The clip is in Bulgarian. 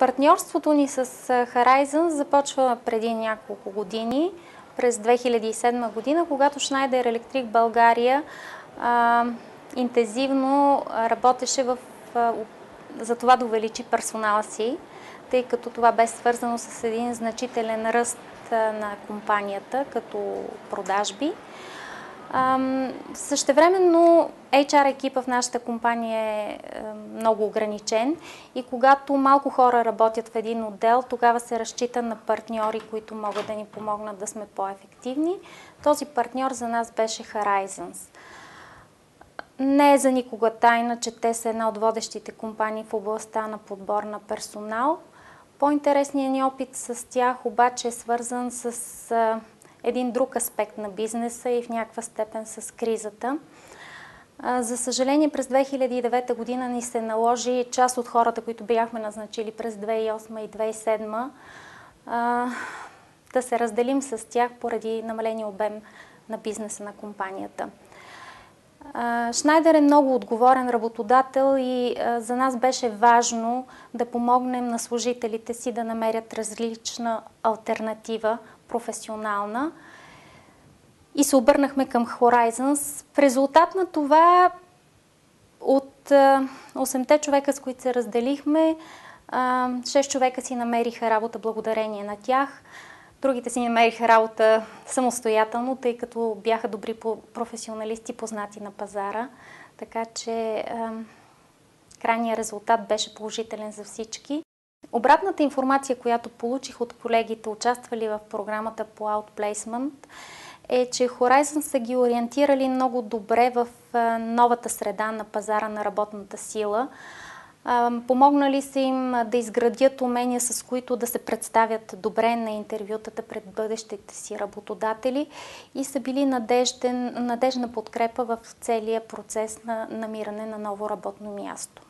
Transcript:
Партньорството ни с Horizons започва преди няколко години, през 2007 година, когато Schneider Electric България интензивно работеше за това да увеличи персонала си, тъй като това бе свързано с един значителен ръст на компанията като продажби. Същевременно HR екипа в нашата компания е много ограничен и когато малко хора работят в един отдел, тогава се разчита на партньори, които могат да ни помогнат да сме по-ефективни. Този партньор за нас беше Horizons. Не е за никога тайна, че те са една от водещите компании в областта на подбор на персонал. По-интересният ни опит с тях обаче е свързан с един друг аспект на бизнеса и в някаква степен с кризата. За съжаление, през 2009 година ни се наложи част от хората, които бяхме назначили през 2008 и 2007, да се разделим с тях поради намаления обем на бизнеса на компанията. Schneider е много отговорен работодател и за нас беше важно да помогнем на служителите си да намерят различна алтернатива, професионална, и се обърнахме към Horizons. В резултат на това от 8-те човека, с които се разделихме, 6 човека си намериха работа благодарение на тях. Другите си намериха работа самостоятелно, тъй като бяха добри професионалисти, познати на пазара. Така че крайният резултат беше положителен за всички. Обратната информация, която получих от колегите, участвали в програмата по Outplacement, е, че Horizons са ги ориентирали много добре в новата среда на пазара на работната сила. Помогнали са им да изградят умения, с които да се представят добре на интервютата пред бъдещите си работодатели и са били надежна подкрепа в целия процес на намиране на ново работно място.